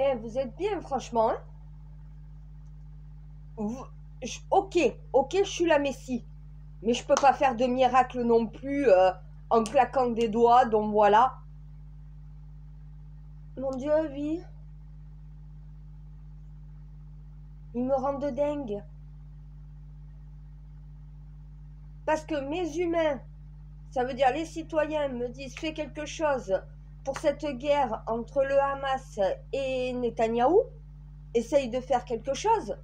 Eh, vous êtes bien, franchement, hein? Ok, je suis la Messie. Mais je peux pas faire de miracle non plus en claquant des doigts, donc voilà. Mon Dieu, oui. Il me rend de dingue. Parce que mes humains, ça veut dire les citoyens, me disent fais quelque chose pour cette guerre entre le Hamas et Netanyahou. Essaye de faire quelque chose.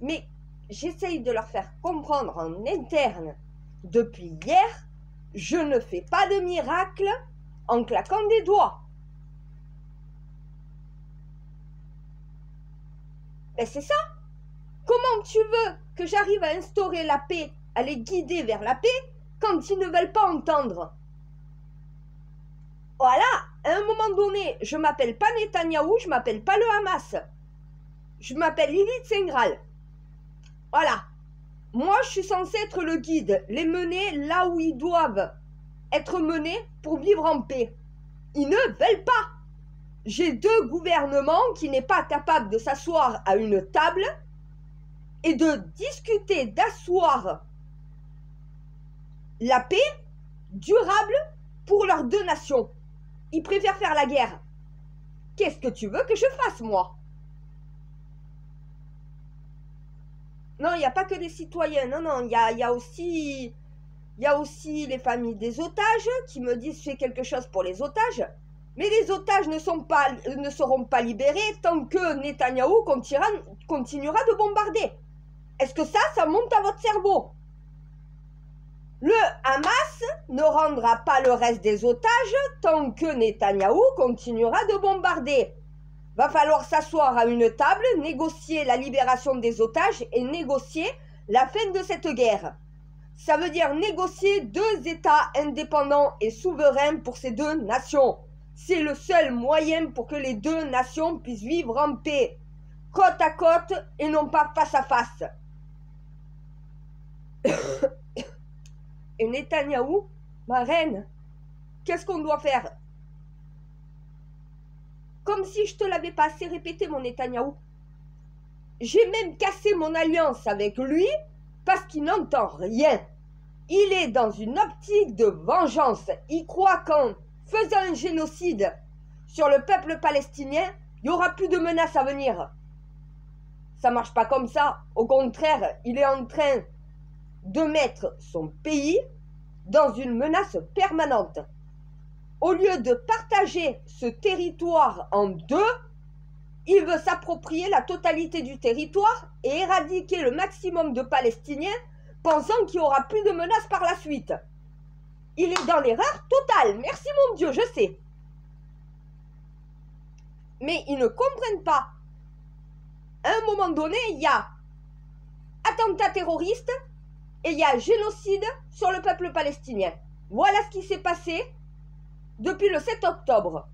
Mais j'essaye de leur faire comprendre en interne depuis hier, je ne fais pas de miracle en claquant des doigts. Ben c'est ça. Comment tu veux que j'arrive à instaurer la paix, à les guider vers la paix, quand ils ne veulent pas entendre? Voilà, à un moment donné, je m'appelle pas Netanyahou, je m'appelle pas le Hamas. Je m'appelle Lilith Sengral. Voilà. Moi, je suis censée être le guide, les mener là où ils doivent être menés pour vivre en paix. Ils ne veulent pas. J'ai deux gouvernements qui n'est pas capable de s'asseoir à une table et de discuter, d'asseoir la paix durable pour leurs deux nations. Ils préfèrent faire la guerre. Qu'est-ce que tu veux que je fasse, moi? Non, il n'y a pas que des citoyens. Non, il y a aussi les familles des otages qui me disent fais quelque chose pour les otages. Mais les otages ne seront pas libérés tant que Netanyahou continuera de bombarder. Est-ce que ça monte à votre cerveau? Le Hamas ne rendra pas le reste des otages tant que Netanyahou continuera de bombarder. Va falloir s'asseoir à une table, négocier la libération des otages et négocier la fin de cette guerre. Ça veut dire négocier deux États indépendants et souverains pour ces deux nations. C'est le seul moyen pour que les deux nations puissent vivre en paix, côte à côte et non pas face à face. Et Netanyahou, ma reine, qu'est-ce qu'on doit faire? Comme si je te l'avais pas assez répété, mon Netanyahou. J'ai même cassé mon alliance avec lui parce qu'il n'entend rien. Il est dans une optique de vengeance. Il croit qu'en faisant un génocide sur le peuple palestinien, il n'y aura plus de menaces à venir. Ça ne marche pas comme ça. Au contraire, il est en train de mettre son pays dans une menace permanente. Au lieu de partager ce territoire en deux, il veut s'approprier la totalité du territoire et éradiquer le maximum de Palestiniens, pensant qu'il n'y aura plus de menaces par la suite. Il est dans l'erreur totale. Merci mon Dieu, je sais. Mais ils ne comprennent pas. À un moment donné, il y a attentat terroriste et il y a génocide sur le peuple palestinien. Voilà ce qui s'est passé depuis le 7 octobre.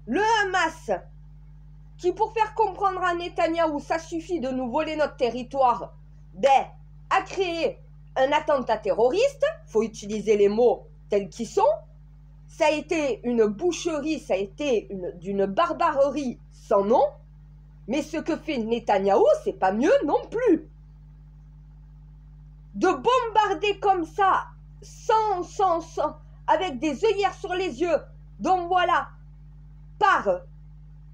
Le Hamas, qui pour faire comprendre à Netanyahou, ça suffit de nous voler notre territoire, a créé un attentat terroriste, il faut utiliser les mots tels qu'ils sont. Ça a été une boucherie, ça a été d'une barbarie sans nom. Mais ce que fait Netanyahou, c'est pas mieux non plus. De bombarder comme ça, avec des œillères sur les yeux, donc voilà, par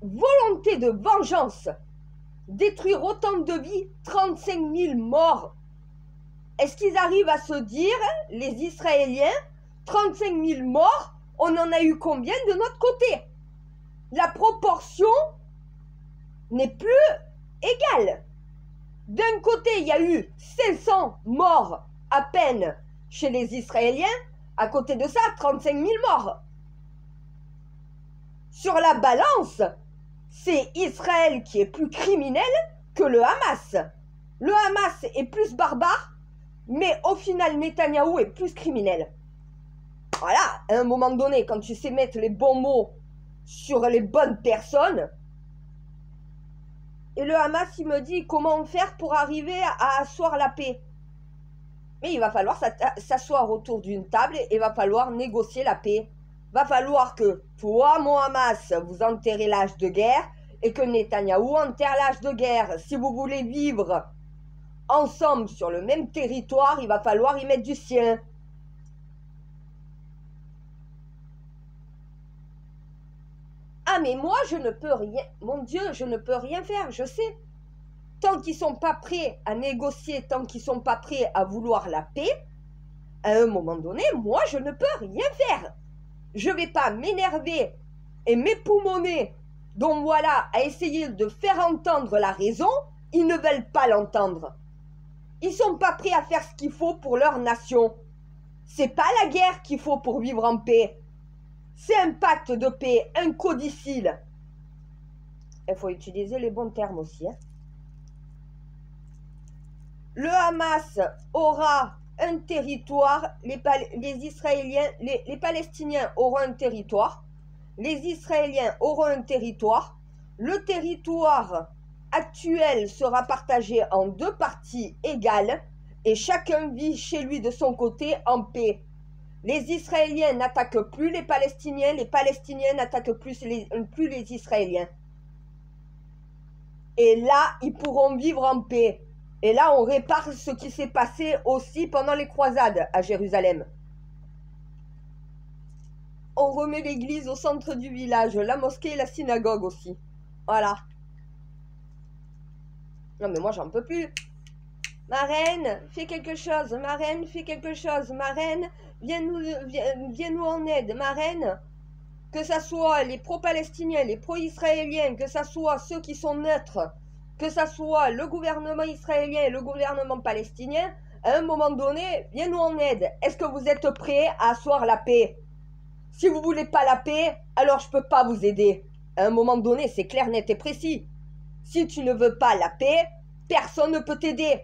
volonté de vengeance, détruire autant de vies, 35 000 morts. Est-ce qu'ils arrivent à se dire, les Israéliens, 35 000 morts, on en a eu combien de notre côté? La proportion n'est plus égale. D'un côté, il y a eu 500 morts à peine chez les Israéliens, à côté de ça, 35 000 morts. Sur la balance, c'est Israël qui est plus criminel que le Hamas. Le Hamas est plus barbare, mais au final, Netanyahou est plus criminel. Voilà, à un moment donné, quand tu sais mettre les bons mots sur les bonnes personnes, et le Hamas, il me dit comment faire pour arriver à asseoir la paix. Mais il va falloir s'asseoir autour d'une table et il va falloir négocier la paix. Va falloir que toi, mon Hamas, vous enterrez l'âge de guerre et que Netanyahou enterre l'âge de guerre. Si vous voulez vivre ensemble sur le même territoire, il va falloir y mettre du sien. Ah mais moi je ne peux rien, mon Dieu, je ne peux rien faire, je sais. Tant qu'ils ne sont pas prêts à négocier, tant qu'ils ne sont pas prêts à vouloir la paix, à un moment donné, moi je ne peux rien faire. Je ne vais pas m'énerver et m'époumoner, donc voilà, à essayer de faire entendre la raison, ils ne veulent pas l'entendre. Ils ne sont pas prêts à faire ce qu'il faut pour leur nation. C'est pas la guerre qu'il faut pour vivre en paix. C'est un pacte de paix, un codicile. Il faut utiliser les bons termes aussi. Hein. Le Hamas aura un territoire, les Israéliens, les Palestiniens auront un territoire, les Israéliens auront un territoire. Le territoire actuel sera partagé en 2 parties égales et chacun vit chez lui de son côté en paix. Les Israéliens n'attaquent plus les Palestiniens n'attaquent plus les Israéliens. Et là, ils pourront vivre en paix. Et là, on répare ce qui s'est passé aussi pendant les croisades à Jérusalem. On remet l'église au centre du village, la mosquée et la synagogue aussi. Voilà. Non mais moi, j'en peux plus. Ma reine, fais quelque chose. Ma reine, fais quelque chose. Ma reine, viens-nous en aide. Ma reine, que ça soit les pro-palestiniens, les pro-israéliens, que ça soit ceux qui sont neutres, que ça soit le gouvernement israélien et le gouvernement palestinien, à un moment donné, viens-nous en aide. Est-ce que vous êtes prêts à asseoir la paix? Si vous ne voulez pas la paix, alors je ne peux pas vous aider. À un moment donné, c'est clair, net et précis. Si tu ne veux pas la paix, personne ne peut t'aider.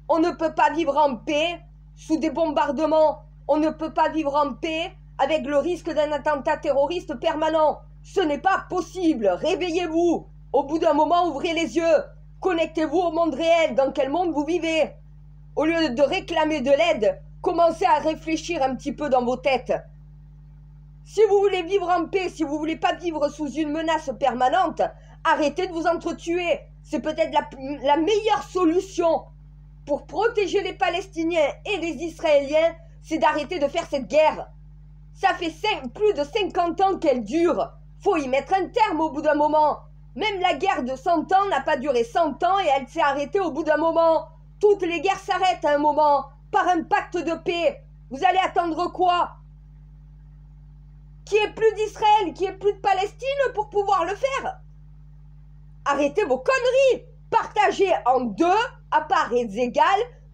On ne peut pas vivre en paix sous des bombardements. On ne peut pas vivre en paix avec le risque d'un attentat terroriste permanent. Ce n'est pas possible. Réveillez-vous. Au bout d'un moment, ouvrez les yeux. Connectez-vous au monde réel. Dans quel monde vous vivez? Au lieu de réclamer de l'aide, commencez à réfléchir un petit peu dans vos têtes. Si vous voulez vivre en paix, si vous ne voulez pas vivre sous une menace permanente, arrêtez de vous entretuer. C'est peut-être la meilleure solution pour protéger les Palestiniens et les Israéliens, c'est d'arrêter de faire cette guerre. Ça fait plus de 50 ans qu'elle dure. Faut y mettre un terme au bout d'un moment. Même la guerre de 100 ans n'a pas duré 100 ans et elle s'est arrêtée au bout d'un moment. Toutes les guerres s'arrêtent à un moment, par un pacte de paix. Vous allez attendre quoi? Qu'il n'y ait plus d'Israël, qu'il n'y ait plus de Palestine pour pouvoir le faire? Arrêtez vos conneries. Partagez en 2, à parts égales,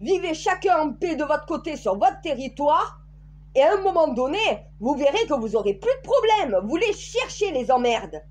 vivez chacun en paix de votre côté sur votre territoire, et à un moment donné, vous verrez que vous n'aurez plus de problème. Vous les cherchez les emmerdes.